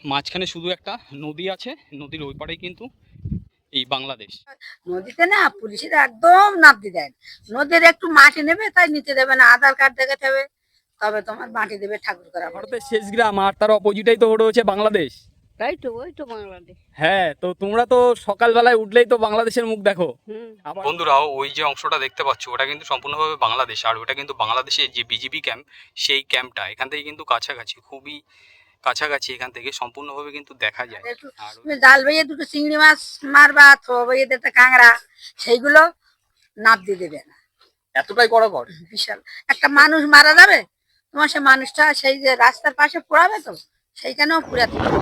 মাঝখানে শুধু একটা নদী আছে, নদীর ওই পারে কিন্তু এই বাংলাদেশ। নদীতে না পুলিশেরা একদম নামতে দেয় না। নদীর একটু মাটি নেবে তাই নিতে দেবে না, আধার কার্ড দেখাতে হবে তবে তোমার মাটি দেবে ঠাকুর করা বলে। ভারতের শেষ গ্রাম আর তার অপোজিটেই তো রয়েছে বাংলাদেশ। তাই তো, ওই তো বাংলাদেশ। হ্যাঁ, তো তোমরা তো সকালবেলায় উঠলেই তো বাংলাদেশের মুখ দেখো। বন্ধুরা, ওই যে অংশটা দেখতে পাচ্ছ ওটা কিন্তু সম্পূর্ণভাবে বাংলাদেশ, আর ওটা কিন্তু বাংলাদেশের যে বিজিবি ক্যাম্প, সেই ক্যাম্পটা এখান থেকে কিন্তু কাছাকাছি, খুবই কাছাকাছি, এখান থেকে সম্পূর্ণভাবে কিন্তু দেখা যায়। আর তুমি জাল বাইয়ে দুটো চিংড়ি মাছ মারবা, থো বাইয়ে একটা কাঁকড়া, সেইগুলো নাপ দিয়ে দেবে না। এতটাই কড়াকড়। বিশাল একটা মানুষ মারা যাবে, তোমার সে মানুষটা সেই যে রাস্তার পাশে পোড়াবে তো সেইখানেও পুরাতে হবে।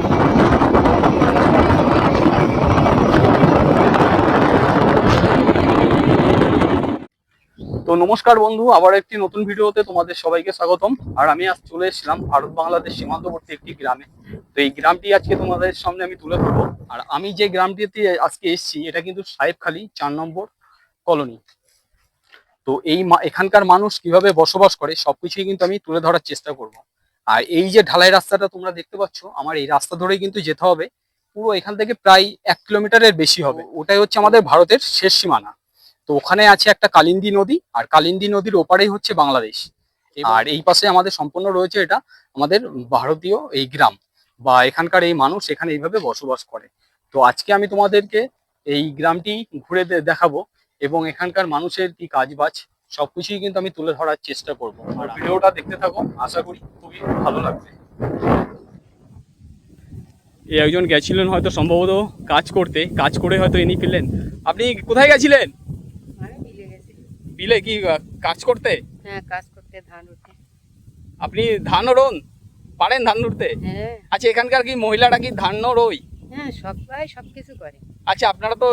তো নমস্কার বন্ধু, আবার একটি নতুন ভিডিওতে তোমাদের সবাইকে স্বাগতম। আর আমি আজ চলে এসেছিলাম ভারত বাংলাদেশ সীমান্তবর্তী একটি গ্রামে। তো এই গ্রামটি আজকে তোমাদের সামনে আমি তুলে ধরবো। আর আমি যে গ্রামটিতে আজকে এসেছি এটা কিন্তু সাহেবখালী 4 নম্বর কলোনি। তো এখানকার মানুষ কিভাবে বসবাস করে সবকিছুই কিন্তু আমি তুলে ধরার চেষ্টা করব। আর এই যে ঢালাই রাস্তাটা তোমরা দেখতে পাচ্ছ, আমার এই রাস্তা ধরেই কিন্তু যেতে হবে পুরো এখান থেকে প্রায় 1 কিলোমিটারের বেশি হবে। ওটাই হচ্ছে আমাদের ভারতের শেষ সীমানা। তো ওখানে আছে একটা কালিন্দী নদী, আর কালিন্দী নদীর ওপারেই হচ্ছে বাংলাদেশ। আর এই পাশে আমাদের সম্পূর্ণ রয়েছে এটা আমাদের ভারতীয় এই গ্রাম, বা এখানকার এই মানুষ এখানে এইভাবে বসবাস করে। তো আজকে আমি তোমাদেরকে এই গ্রামটি ঘুরে দেখাবো এবং এখানকার মানুষের কি কাজবাজ সবকিছুই কিন্তু আমি তুলে ধরার চেষ্টা করব। আর ভিডিওটা দেখতে থাকো, আশা করি খুবই ভালো লাগবে। এই একজন গেছিলেন হয়তো সম্ভবত কাজ করে হয়তো এনে ফেললেন। আপনি কোথায় গেছিলেন? আমি বিলে গেছি। বিলে কি কাজ করতে? হ্যাঁ, কাজ করতে, ধান উঠে। আপনি ধান রোন? পারেন ধান উঠতে? হ্যাঁ আচ্ছা, এখানকার কি মহিলারা কি ধান রোয়? হ্যাঁ, সবাই সবকিছু করে। আচ্ছা, আপনারা তো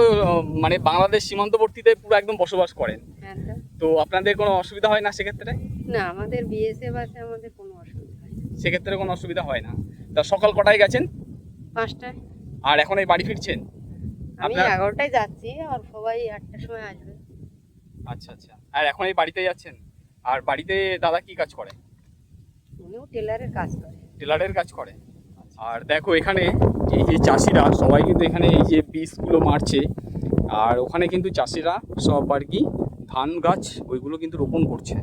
মানে বাংলাদেশ সীমান্তবর্তীতে পুরো একদম বসবাস করেন, হ্যাঁ তো আপনাদের কোনো অসুবিধা হয় না সেক্ষেত্রে? না, আমাদের বিএসএফ আছে, আমাদের কোনো অসুবিধা হয় না। সেক্ষেত্রে কোনো অসুবিধা হয় না। তা সকাল কটায় গেছেন 5টায়। আর এখন এই বাড়ি ফিরছেন? আমি আপনার 11টায় যাচ্ছি, আর সবাই 8টার সময় আসবে। আচ্ছা আচ্ছা, আর এখন এই বাড়িতে যাচ্ছেন। আর বাড়িতে দাদা কি কাজ করে? উনিও টেলারের কাজ করে। টেলারের কাজ করে। আর দেখো এখানে এই যে চাষিরা সবাই কিন্তু এখানে এই যে বীজগুলো মারছে, আর ওখানে কিন্তু চাষিরা সব আর কি ধান গাছ ওইগুলো কিন্তু রোপণ করছে।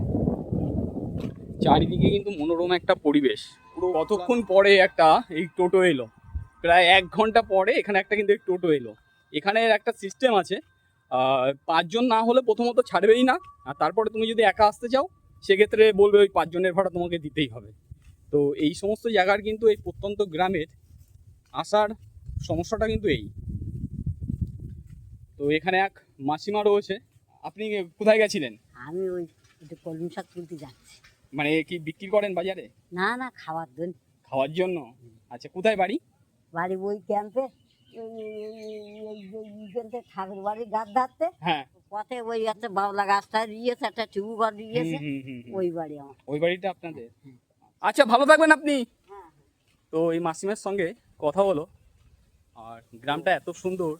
চারিদিকে কিন্তু মনোরম একটা পরিবেশ। পুরো কতক্ষণ পরে একটা এই টোটো এলো, প্রায় 1 ঘন্টা পরে এখানে একটা কিন্তু এই টোটো এলো। এখানে একটা সিস্টেম আছে, 5 জন না হলে প্রথমত ছাড়বেই না, আর তারপরে তুমি যদি একা আসতে চাও সেক্ষেত্রে বলবে ওই 5 জনের ভাড়া তোমাকে দিতেই হবে। তো এই সমস্ত জায়গার কিন্তু এই প্রত্যন্ত গ্রামের আসার সমস্যাটা কিন্তু এই। তো এখানে এক মাসিমা রয়েছে। আপনি কোথায় গেছিলেন? আমি ওই কলমি শাক তুলতে যাচ্ছি। মানে কি বিক্রি করেন বাজারে? না না, খাওয়ার জন্য। খাওয়ার জন্য? আচ্ছা, কোথায় বাড়ি? বাড়ি ওই ক্যাম্পে, ঠাকুর বাড়ির গাছ ধারতে হ্যাঁ, পথে ওই একটা বাবলা গাছটা দিয়েছে, একটা টিউব ঘর দিয়েছে, ওই বাড়ি আমার। ওই বাড়িটা আপনাদের? আচ্ছা, ভালো থাকবেন আপনি। তো এই মাসিমের সঙ্গে কথা হলো, আর গ্রামটা এত সুন্দর,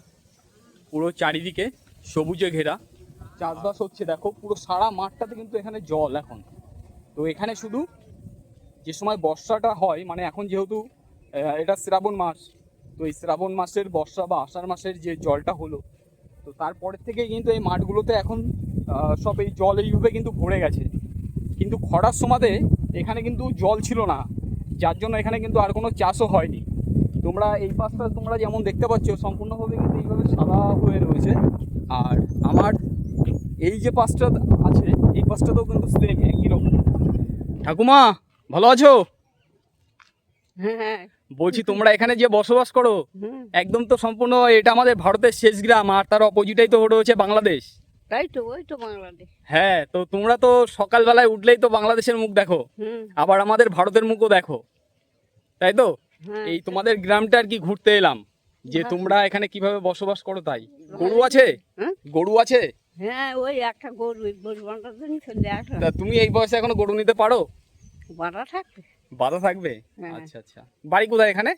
পুরো চারিদিকে সবুজে ঘেরা, চাষবাস হচ্ছে। দেখো পুরো সারা মাঠটাতে কিন্তু এখানে জল এখন। তো এখানে শুধু যে সময় বর্ষাটা হয়, মানে এখন যেহেতু এটা শ্রাবণ মাস, তো এই শ্রাবণ মাসের বর্ষা বা আষাঢ় মাসের যে জলটা হলো, তো তারপরের থেকে কিন্তু এই মাঠগুলোতে এখন সব এই জল এইভাবে কিন্তু ভরে গেছে। কিন্তু খরার সময়তে এখানে কিন্তু জল ছিল না, যার জন্য এখানে কিন্তু আর কোনো চাষও হয়নি। তোমরা এই পাশটা তোমরা যেমন দেখতে পাচ্ছ সম্পূর্ণভাবে কিন্তু এইভাবে সাদা হয়ে রয়েছে। আর আমার এই যে পাশটা আছে, এই পাশটাতেও কিন্তু সেম একই রকম। ঠাকুমা, ভালো আছো? হ্যাঁ, বলছি তোমরা এখানে যে বসবাস করো একদম তো সম্পূর্ণ এটা আমাদের ভারতের শেষ গ্রাম, আর তার অপোজিটেই তো রয়েছে বাংলাদেশ। তাই তো, ওই তো বাংলাদেশ। হ্যাঁ, তো তোমরা তো সকালবেলায় উঠলেই তো বাংলাদেশের মুখ দেখো, আবার আমাদের ভারতের মুখও দেখো, তাই তো? এই তোমাদের গ্রামটা আর কি ঘুরতে এলাম, যে তোমরা এখানে কিভাবে বসবাস করো তাই। গরু আছে? গরু আছে? হ্যাঁ, ওই একটা গরু বাঁধার জন্য চলে আসো। তা তুমি এই বয়সে এখনো গরু নিতে পারো? বাঁধা থাকবে। বাধা থাকবে? হ্যাঁ। আচ্ছা আচ্ছা, বাড়ি কোথায় এখানে?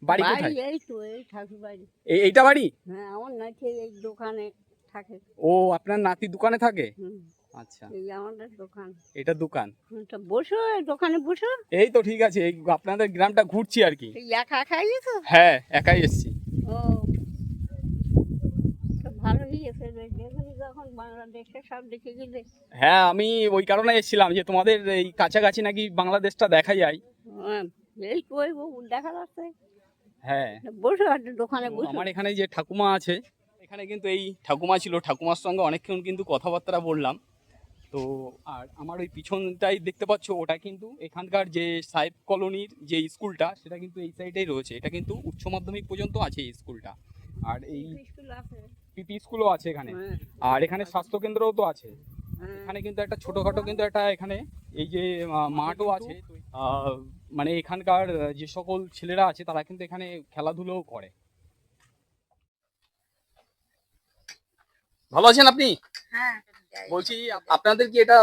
বাড়ি কোথায়? এই তো, এই ঠাকুর বাড়ি। এইটা বাড়ি? হ্যাঁ, আমার নাকি এই দোকানে থাকে। ও, আপনার নাতি দোকানে থাকে? আচ্ছা, এই যে আমাদের দোকান। এটা দোকান। তা বসো, এই দোকানে বসো। এই তো ঠিক আছে, এই আপনাদের গ্রামটা ঘুরছি আর কি। এই একা একাই তো। হ্যাঁ, একাই এসেছি। ও, তো ভালোই এসে দেখুন যখন বাংলাদেশে সব দেখে গেলে। হ্যাঁ, আমি ওই কারণে এসেছিলাম যে তোমাদের এই কাছাকাছি নাকি বাংলাদেশটা দেখা যায়। এই তো ওই দেখা যাচ্ছে। হ্যাঁ, বসো আর দোকানে তো বসো। আমার এখানে যে ঠাকুমা আছে, এখানে কিন্তু এই ঠাকুমা ছিল, ঠাকুমার সঙ্গে অনেকক্ষণ কিন্তু কথাবার্তা বললাম। তো আর আমার ওই পিছনটাই দেখতে পাচ্ছ, ওটা কিন্তু এখানকার যে সাহেব কলোনির যে স্কুলটা, সেটা কিন্তু এই সাইডেই রয়েছে। এটা কিন্তু উচ্চ মাধ্যমিক পর্যন্ত আছে এই স্কুলটা। আর এই স্কুল আছে। পিপি স্কুলও আছে এখানে। হ্যাঁ, আর এখানে স্বাস্থ্যকেন্দ্রও তো আছে। হ্যাঁ। এখানে কিন্তু একটা ছোটখাটো কিন্তু একটা এখানে এই যে মাঠও আছে। মানে এখানকার যে সকল ছেলেরা আছে তারা কিন্তু এখানে খেলাধুলোও করে। ভালো আছেন আপনি? হ্যাঁ, বলছি আপনাদের কি এটা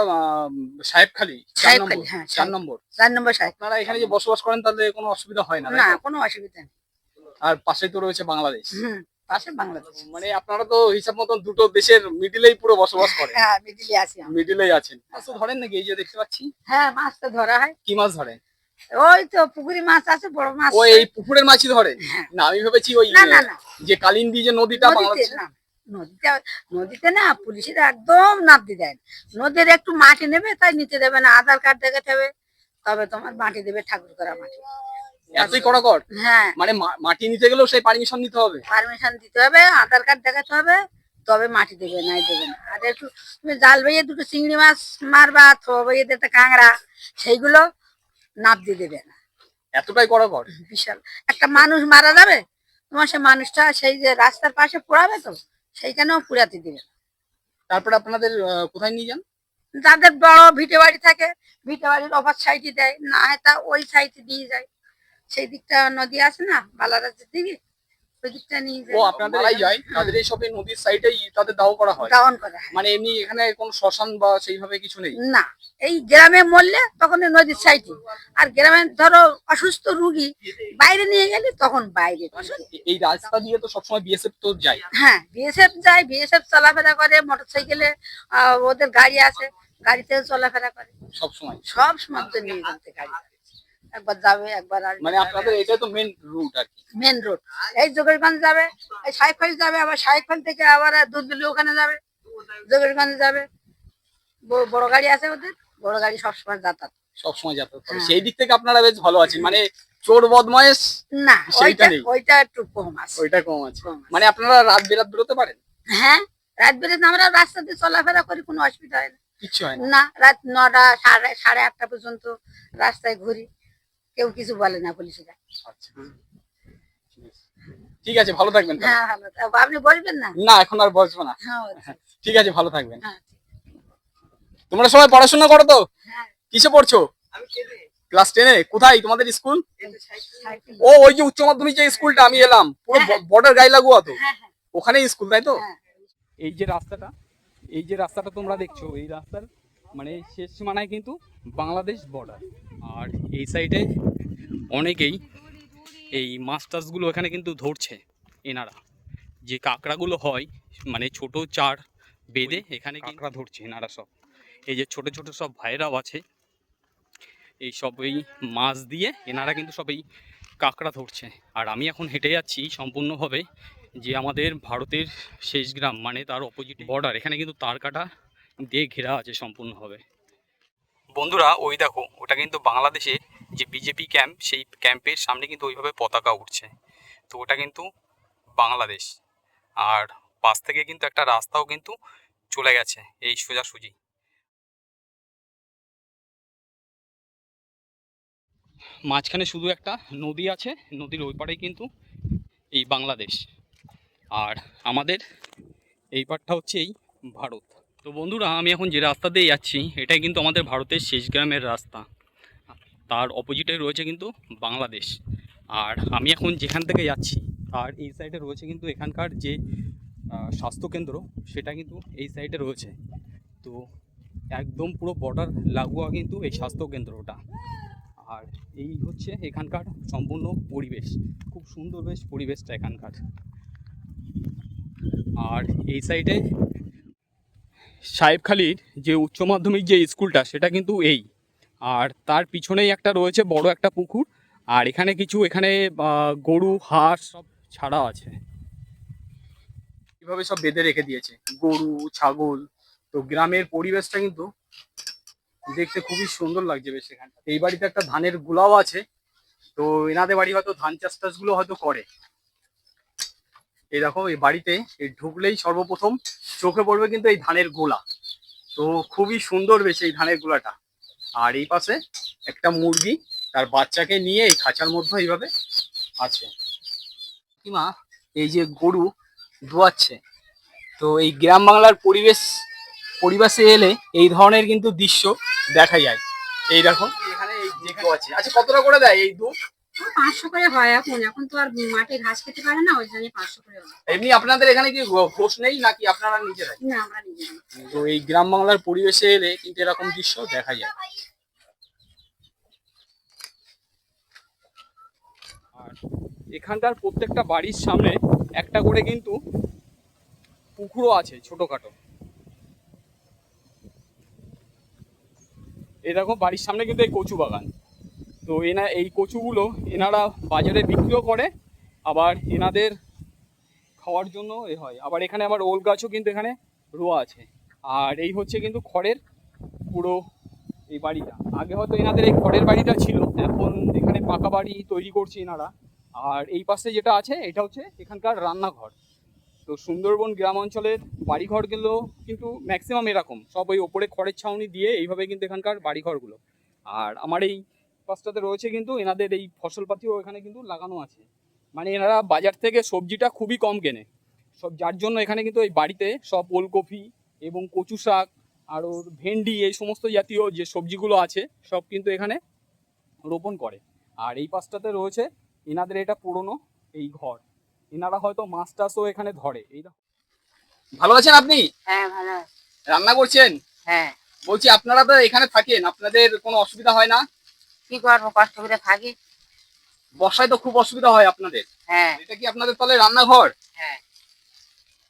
সাহেবখালী 4 সাহেবখালী, নম্বর? হ্যাঁ, 4 নম্বর। 4 নম্বর সাহেব। আপনারা এখানে যে বসবাস করেন তাহলে কোনো অসুবিধা হয় না, তাই না, তো? কোনো অসুবিধা নেই। আর পাশেই তো রয়েছে বাংলাদেশ। পাশে বাংলাদেশ। মানে আপনারা তো হিসাব মতন দুটো দেশের মিডিলেই পুরো বসবাস করেন। হ্যাঁ, মিডিলে আছি আমরা। মিডিলেই আছেন। মাছ তো ধরেন নাকি? এই যে দেখতে পাচ্ছি। হ্যাঁ, মাছ তো ধরা হয়। কি মাছ ধরেন? ওই তো পুকুরি মাছ আছে, বড় মাছ। ও, এই পুকুরের মাছই ধরেন? হ্যাঁ। না, আমি ভেবেছি ওই না, না, না। যে কালিন্দী যে নদীটা নদীতে বাংলাদেশে। না, নদীতে নদীতে না, পুলিশেরা একদম নাবদি দেয় না। নদীর একটু মাটি নেবে, তাই নিতে দেবে না। আধার কার্ড দেখাতে হবে, তবে তোমার মাটি দেবে, ঠাকুর করা মাটি। এতই কড়াকড়? হ্যাঁ, মানে মাটি নিতে গেলেও সেই পারমিশন নিতে হবে? পারমিশন দিতে হবে, আধার কার্ড দেখাতে হবে, তবে মাটি দেবে, নাই দেবে না। আর একটু তুমি জাল বেয়ে দুটো চিংড়ি মাছ মারবা, থো বেয়ে দিতে কাঁকড়া, সেইগুলো নাবদি দেবে না। এতটাই কড়াকড়? বিশাল একটা মানুষ মারা যাবে, তোমার সে মানুষটা সেই যে রাস্তার পাশে পোড়াবে, তো সেইখানেও পুরাতে দিবে না। তারপরে আপনাদের কোথায় নিয়ে যান? যাদের বড় ভিটে বাড়ি থাকে, ভিটে বাড়ির অপর সাইডে দেয়, না হয় তা ওই সাইডে দিয়ে যায়। সেই দিকটা নদী আছে না, বালারাজের দিকে, ওই দিকটা নিয়ে ও, যায়। আপনাদের মালাই যায় তাদের এই সব নদীর সাইডেই তাদের দাহ করা হয়? দাওয়ান করা হয়। মানে এমনি এখানে কোনো শ্মশান বা সেইভাবে কিছু নেই? না, এই গ্রামে মরলে তখন এই নদীর সাইডে, আর গ্রামে ধরো অসুস্থ রুগী বাইরে নিয়ে গেলে তখন বাইরে। এই রাস্তা দিয়ে তো সবসময় বিএসএফ তো যায়? হ্যাঁ, বিএসএফ যায়, বিএসএফ চলাফেরা করে, মোটরসাইকেলে ওদের গাড়ি আছে, গাড়িতেও চলাফেরা করে। সবসময়? সব সময় তো নিয়ে যেতে গাড়ি, একবার যাবে একবার আসবে। মানে আপনাদের এটা তো মেন রুট আর কি? Main road. এই যোগেরগঞ্জ যাবে, এই সাহেবখালী যাবে, আবার সাহেবখালী থেকে আবার দুধবিলি ওখানে যাবে, যোগেরগঞ্জ যাবে। বড় গাড়ি আছে ওদের, বড় গাড়ি সবসময় যাতায়াত। সবসময় যাতায়াত করে। হ্যাঁ। সেই দিক থেকে আপনারা বেশ ভালো আছেন। মানে চোর বদমায়েশ না, সেইটা ওইটা নেই? ওইটা একটু কম আছে। ওইটা কম আছে। কম আছে। মানে আপনারা রাত বেরাত বেরোতে পারেন? হ্যাঁ, রাত বেরোতে আমরা রাস্তা দিয়ে চলাফেরা করি, কোনো অসুবিধা হয় না। কিচ্ছু হয় না? না, রাত 9টা সাড়ে 8টা পর্যন্ত রাস্তায় ঘুরি, কেউ কিছু বলে না পুলিশেরা। আচ্ছা, ঠিক আছে, ভালো থাকবেন তাহলে। হ্যাঁ, ভালো। তা আপনি বলবেন না? না, এখন আর বসবো না। হ্যাঁ, আচ্ছা। ঠিক আছে, ভালো থাকবেন। হ্যাঁ, তোমরা সবাই পড়াশোনা করো তো? হ্যাঁ। কিসে পড়ছো? ক্লাস 10-এ? কোথায় তোমাদের স্কুল? সাইকেল। ও, ওই যে উচ্চ মাধ্যমিক যে স্কুলটা আমি এলাম, পুরো হ্যাঁ। বর্ডার গায়ে লাগোয়া তো? হ্যাঁ, হ্যাঁ, ওখানেই স্কুল, তাই তো? হ্যাঁ। এই যে রাস্তাটা তোমরা দেখছো, এই রাস্তার মানে শেষ সীমানায় কিন্তু বাংলাদেশ বর্ডার। আর এই সাইডে অনেকেই এই মাছ টাছগুলো এখানে কিন্তু ধরছে এনারা। যে কাঁকড়াগুলো হয়, মানে ছোট চার বেঁধে এখানে কাঁকড়া ধরছে এনারা সব। এই যে ছোট ছোট সব ভাইরাও আছে, এই সব এই মাছ দিয়ে এনারা কিন্তু সব এই কাঁকড়া ধরছে। আর আমি এখন হেঁটে যাচ্ছি সম্পূর্ণভাবে যে আমাদের ভারতের শেষ গ্রাম, মানে তার অপোজিট বর্ডার। এখানে কিন্তু তার কাটা দিয়ে ঘেরা আছে সম্পূর্ণভাবে। বন্ধুরা, ওই দেখো, ওটা কিন্তু বাংলাদেশে যে বিজেপি ক্যাম্প, সেই ক্যাম্পের সামনে কিন্তু ওইভাবে পতাকা উঠছে। তো ওটা কিন্তু বাংলাদেশ। আর পাশ থেকে কিন্তু একটা রাস্তাও কিন্তু চলে গেছে এই সোজাসুজি। মাঝখানে শুধু একটা নদী আছে, নদীর ওই পাড়েই কিন্তু এই বাংলাদেশ। আর আমাদের এই পাড়টা হচ্ছে এই ভারত। তো বন্ধুরা, আমি এখন যে রাস্তা দিয়ে যাচ্ছি, এটাই কিন্তু আমাদের ভারতের শেষ গ্রামের রাস্তা। তার অপোজিটে রয়েছে কিন্তু বাংলাদেশ। আর আমি এখন যেখান থেকে যাচ্ছি আর এই সাইডে রয়েছে কিন্তু এখানকার যে স্বাস্থ্যকেন্দ্র, সেটা কিন্তু এই সাইডে রয়েছে। তো একদম পুরো বর্ডার লাগোয়া কিন্তু এই স্বাস্থ্যকেন্দ্রটা। আর এই হচ্ছে এখানকার সম্পূর্ণ পরিবেশ, খুব সুন্দর বেশ পরিবেশটা এখানকার। আর এই সাইডে সাহেবখালীর যে উচ্চ মাধ্যমিক যে স্কুলটা সেটা কিন্তু এই, আর তার পিছনেই একটা রয়েছে বড় একটা পুকুর, আর এখানে কিছু এখানে গরু হাঁস সব ছাড়া আছে, এভাবে সব বেঁধে রেখে দিয়েছে গরু ছাগল। তো গ্রামের পরিবেশটা কিন্তু দেখতে খুবই সুন্দর লাগছে বেশ। এখানটা এই বাড়িতে একটা ধানের গোলাও আছে, তো এনাদের বাড়ি হয়তো ধান চাষ টাষগুলো হয়তো করে। এই দেখো এই বাড়িতে এই ঢুকলেই সর্বপ্রথম চোখে পড়বে কিন্তু এই ধানের গোলা। তো খুবই সুন্দর বেশ এই ধানের গোলাটা। আর এই পাশে একটা মুরগি তার বাচ্চাকে নিয়ে এই খাঁচার মধ্যে এইভাবে আছে। কিমা এই যে গরু ধোয়াচ্ছে, তো এই গ্রাম বাংলার পরিবেশে এলে এই ধরনের কিন্তু দৃশ্য দেখা যায়। এই দেখো এখানে এই যে আছে। আচ্ছা কতটা করে দেয় এই দুধ? 500 করে হয় এখন, এখন তো আর মাঠে ঘাস খেতে পারে না, ওই জন্য 500 করে হয়। এমনি আপনাদের এখানে কি ঘোষ নেই নাকি আপনারা নিজেরাই? না, আমরা নিজেরাই। তো এই গ্রাম বাংলার পরিবেশে এলে কিন্তু এরকম দৃশ্য দেখা যায়। আর এখানকার প্রত্যেকটা বাড়ির সামনে একটা করে কিন্তু পুকুরও আছে ছোটখাটো। এরকম বাড়ির সামনে কিন্তু এই কচু বাগান। তো এই কচুগুলো এনারা বাজারে বিক্রিও করে, আবার এনাদের খাওয়ার জন্য হয়। আবার এখানে আবার ওল গাছও কিন্তু এখানে রোয়া আছে। আর এই হচ্ছে কিন্তু খড়ের পুরো এই বাড়িটা। আগে হয়তো এনাদের এই খড়ের বাড়িটা ছিল, এখন এখানে পাকা বাড়ি তৈরি করছে এনারা। আর এই পাশে যেটা আছে এটা হচ্ছে এখানকার রান্নাঘর। তো সুন্দরবন গ্রাম অঞ্চলের বাড়িঘরগুলো কিন্তু ম্যাক্সিমাম এরকম, সব ওই ওপরে খড়ের ছাউনি দিয়ে এইভাবে কিন্তু এখানকার বাড়িঘরগুলো। আর আমার এই পাশটাতে রয়েছে কিন্তু এনাদের এই ফসলপাতিও এখানে কিন্তু লাগানো আছে। মানে এনারা বাজার থেকে সবজিটা খুবই কম কেনে সব, যার জন্য এখানে কিন্তু এই বাড়িতে সব ওলকপি এবং কচু শাক আর ওর ভেন্ডি এই সমস্ত জাতীয় যে সবজিগুলো আছে সব কিন্তু এখানে রোপণ করে। আর এই পাশটাতে রয়েছে এনাদের এটা পুরনো এই ঘর, এনারা হয়তো মাছ টাছও এখানে ধরে। এই ভালো আছেন আপনি? হ্যাঁ, ভালো আছে। রান্না করছেন? হ্যাঁ। বলছি আপনারা তো এখানে থাকেন, আপনাদের কোনো অসুবিধা হয় না? কি করবো, কষ্ট করে থাকি। বর্ষায় তো খুব অসুবিধা হয় আপনাদের। হ্যাঁ। এটা কি আপনাদের তাহলে রান্নাঘর? হ্যাঁ।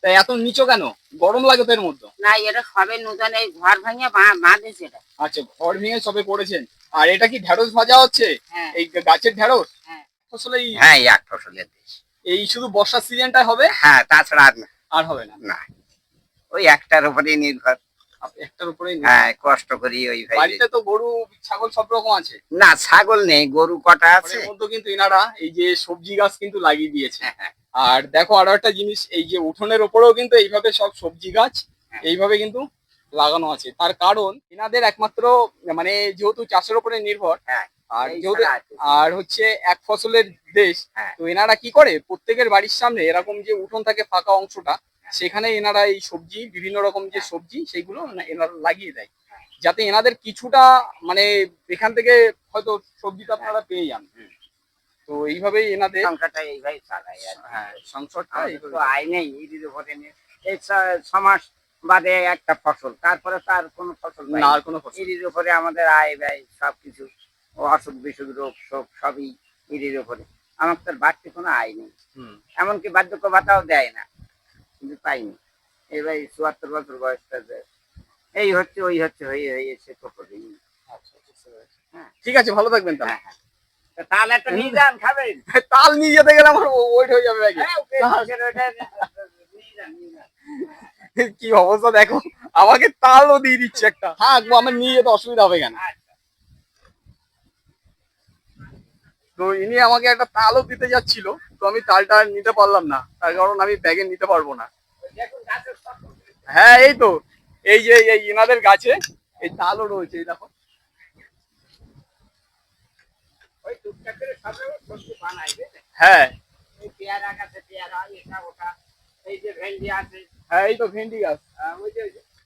তাই এত নিচু কেন? গরম লাগে তো এর মধ্যে? না, এটা সবে নতুন এই ঘর ভাঙিয়ে বাঁধেছে এটা। আচ্ছা ঘর ভেঙে সবে করেছেন। আর এটা কি ঢেঁড়স ভাজা হচ্ছে? হ্যাঁ। এই গাছের ঢেঁড়স? হ্যাঁ। আসলে হ্যাঁ, এই এক ফসলের দেশ। এই শুধু বর্ষার সিজনটাই হবে? হ্যাঁ, তাছাড়া আর না। আর হবে না? না, ওই একটার উপরেই নির্ভর। একটার উপরেই? হ্যাঁ, কষ্ট করি ওই ভাই। বাড়িতে তো গরু ছাগল সব রকম আছে? না, ছাগল নেই, গরু কটা আছে। এর মধ্যে কিন্তু এনারা এই যে সবজি গাছ কিন্তু লাগিয়ে দিয়েছে। আর দেখো আরো একটা জিনিস, এই যে উঠোনের ওপরেও কিন্তু এইভাবে সব সবজি গাছ এইভাবে কিন্তু লাগানো আছে। তার কারণ এনাদের একমাত্র মানে যেহেতু চাষের উপরে নির্ভর, আর যেহেতু আর হচ্ছে এক ফসলের দেশ, তো এনারা কি করে প্রত্যেকের বাড়ির সামনে এরকম যে উঠোন থাকে ফাঁকা অংশটা, সেখানে এনারা এই সবজি বিভিন্ন রকম যে সবজি সেইগুলো এনারা লাগিয়ে দেয়, যাতে এনাদের কিছুটা মানে এখান থেকে হয়তো সবজিটা আপনারা পেয়ে যান। তো এইভাবেই এনাদের সংসারটা এইভাবে চালায়। হ্যাঁ সংসারটা তো আয় নেই, ইডির উপরে নেই। এই 6 মাস বাদে একটা ফসল, তারপরে তার কোনো ফসল না, আর কোনো ফসল। ইডির উপরে আমাদের আয় ব্যয় সবকিছু, অসুখ বিসুখ রোগ শোক সবই ইডির উপরে। আমার তার বাড়তি কোনো আয় নেই, এমনকি বার্ধক্য ভাতাও দেয় না, কিন্তু পাইনি। এবার 74 বছর বয়সটা এই হচ্ছে ওই হচ্ছে হয়ে হয়েছে তো করিনি। ঠিক আছে, ভালো থাকবেন তাহলে। হ্যাঁ, তাহলে একটা নিয়ে যান, খাবেন? তাল নিয়ে যেতে গেলে আমার ওয়েট হয়ে যাবে ব্যাগে। কি অবস্থা দেখো, আমাকে তালও দিয়ে দিচ্ছে একটা। হ্যাঁ আমার নিয়ে যেতে অসুবিধা হবে কেন? তো ইনি আমাকে একটা তালও দিতে যাচ্ছিল, তো আমি তালটা নিতে পারলাম না, তার কারণ আমি ব্যাগে নিতে পারবো না। হ্যাঁ এই তো এই যে এই ইনাদের গাছে এই তালও রয়েছে, এই দেখো। হ্যাঁ পেয়ারা গাছে পেয়ারা, এটা ওটা, এই যে ভেন্ডি আছে। হ্যাঁ এই তো ভেন্ডি গাছ।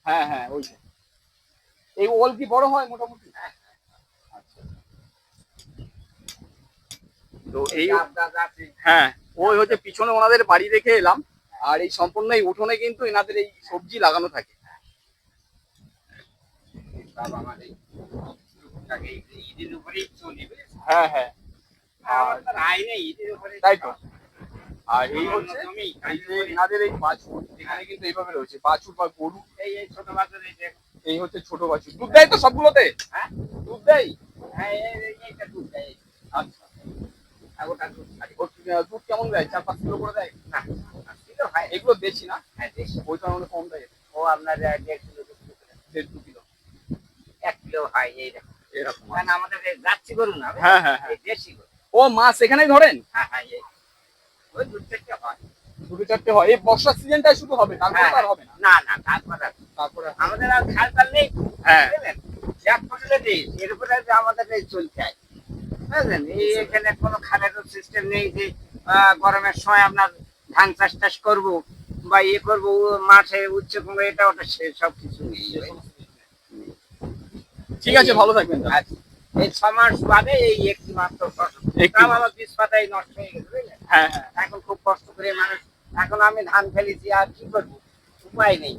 হ্যাঁ হ্যাঁ ওই যে এই ওল কি বড় হয় মোটামুটি? আচ্ছা। তো এই হ্যাঁ ওই হচ্ছে পিছনে ওনাদের বাড়ি রেখে এলাম, আর এই সম্পূর্ণ এই উঠোনে কিন্তু এনাদের এই সবজি লাগানো থাকে। হ্যাঁ হ্যাঁ তাই তো। আর এই হচ্ছে এই যে এনাদের এই বাছুর, এখানে কিন্তু এইভাবে রয়েছে বাছুর বা গরু। এই ছোট বাচ্চা এই হচ্ছে ছোট বাছুর, দুধ দেয় তো সবগুলোতে? হ্যাঁ দুধ দেয়। হ্যাঁ এইটা দুধ দেয়। আচ্ছা, আর ওটা দুধ খালি। ওর দুধ কেমন দেয়? 4-5 কিলো করে দেয়? না কিলো হয়। এগুলো দেশি না? হ্যাঁ দেশি। ওইটা আমাদের কম দেয়। ও আপনার 1.5 কিলো 2 কিলো করে। 1.5-2 কিলো 1 কিলো হয় এইরকম। এরকম। কারণ আমাদের যাচ্ছি গরু না, হ্যাঁ হ্যাঁ হ্যাঁ। এই দেশি গরু। ও মাছ এখানেই ধরেন? হ্যাঁ হ্যাঁ এই ওই 2-4টে হয়। 2-4টে হয়। এই বর্ষার সিজনটাই শুধু হবে, তারপরে তো আর হবে না? না না তারপরে তারপরে আমাদের আর খাল টাল নেই। হ্যাঁ। বুঝলেন? এক ফসলে দেশ এর উপরে যে আমাদের এই চলতে হয়। বুঝলেন? এই এখানে কোনো খালের সিস্টেম নেই যে গরমের সময় আপনার ধান চাষ করবো বা ইয়ে করবো মাঠে উচ্চ কুমড়ো এটা ওটা সব কিছু নেই। ঠিক আছে, ভালো থাকবেন তাহলে। আচ্ছা, এই 6 মাস বাদে এই একটি মাত্র ফসল। একটি তাও আমার বীজ পাতাই নষ্ট হয়ে গেছে বুঝলেন? হ্যাঁ হ্যাঁ। এখন খুব কষ্ট করে মানুষ, এখন আমি ধান ফেলেছি আর কি করবো, উপায় নেই।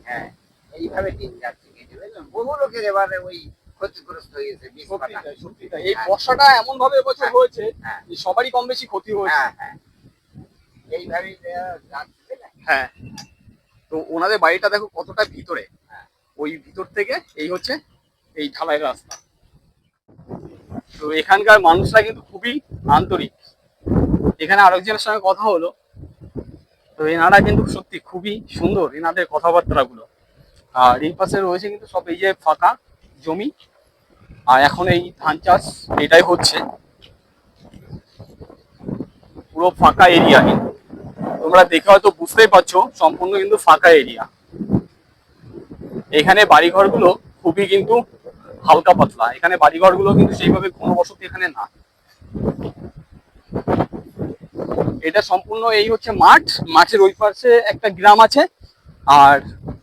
হ্যাঁ এইভাবে দিন যাচ্ছে কেটে, বুঝলেন? বহু লোকের এবারে ওই ক্ষতিগ্রস্ত হয়ে গেছে বীজ সত্যি পাতা। তাই, সত্যি তাই। এই বর্ষাটা এমন ভাবে এবছর হয়েছে হ্যাঁ যে সবারই কম বেশি ক্ষতি হয়েছে। হ্যাঁ হ্যাঁ এইভাবেই যাচ্ছে বুঝলেন? হ্যাঁ। তো ওনাদের বাড়িটা দেখো কতটা ভিতরে, হ্যাঁ। ওই ভিতর থেকে এই হচ্ছে এই ঢালাই রাস্তা। তো এখানকার মানুষরা কিন্তু খুবই আন্তরিক। এখানে আরেকজনের সঙ্গে কথা হলো, তো এনারা কিন্তু সত্যি খুবই সুন্দর এনাদের কথাবার্তা গুলো। আর এই পাশে রয়েছে কিন্তু সব এই যে ফাঁকা জমি, আর এখন এই ধান চাষ এটাই হচ্ছে, পুরো ফাঁকা এরিয়া। কিন্তু তোমরা দেখে হয়তো বুঝতেই পারছো সম্পূর্ণ কিন্তু ফাঁকা এরিয়া। এখানে বাড়িঘরগুলো খুবই কিন্তু হালকা পাতলা, এখানে বাড়িঘরগুলো কিন্তু সেইভাবে ঘনবসতি এখানে না। এটা সম্পূর্ণ এই হচ্ছে মাঠ, মাঠের ওই পাশে একটা গ্রাম আছে, আর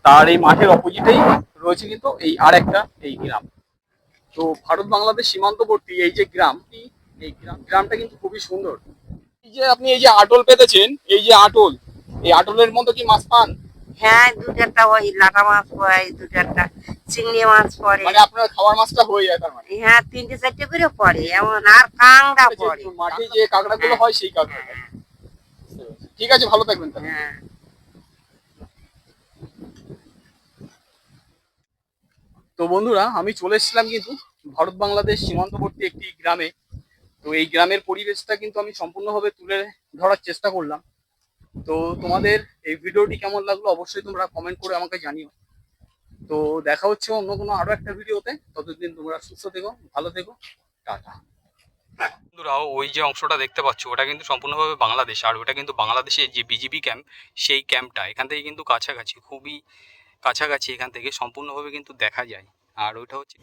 তার এই মাঠের অপোজিটেই রয়েছে কিন্তু এই আর একটা এই গ্রাম। তো ভারত বাংলাদেশ সীমান্তবর্তী এই যে গ্রামটি, এই গ্রামটা কিন্তু খুবই সুন্দর। এই যে আপনি এই যে আটল পেতেছেন, এই যে আটল, এই আটলের মধ্যে কি মাছ পান? হ্যাঁ 2-4টা ওই লাটা মাছ পড়ে, 2-4টা চিংড়ি মাছ পড়ে। মানে আপনার খাওয়ার মাছটা হয়ে যায় তার মানে? হ্যাঁ 3-4টে করে পড়ে এমন, আর কাংড়া পড়ে। মাঠে যে কাঁকড়াগুলো হয় সেই কাঁকড়া। ঠিক আছে, ভালো থাকবেন তাহলে। হ্যাঁ তো বন্ধুরা, আমি চলে এসেছিলাম কিন্তু ভারত বাংলাদেশ সীমান্তবর্তী একটি গ্রামে। তো এই গ্রামের পরিবেশটা কিন্তু আমি সম্পূর্ণভাবে তুলে ধরার চেষ্টা করলাম। তো তোমাদের এই ভিডিওটি কেমন লাগলো অবশ্যই তোমরা কমেন্ট করে আমাকে জানিও। তো দেখা হচ্ছে অন্য কোনো আরো একটা ভিডিওতে। ততদিন তোমরা সুস্থ থেকো, ভালো থেকো, টাটা। বন্ধুরা, ওই যে অংশটা দেখতে পাচ্ছ ওটা কিন্তু সম্পূর্ণভাবে বাংলাদেশ, আর ওটা কিন্তু বাংলাদেশের যে বিজিবি ক্যাম্প, সেই ক্যাম্পটা এখান থেকে কিন্তু কাছাকাছি, খুবই কাছাকাছি এখান থেকে সম্পূর্ণভাবে কিন্তু দেখা যায়। আর ওইটা হচ্ছে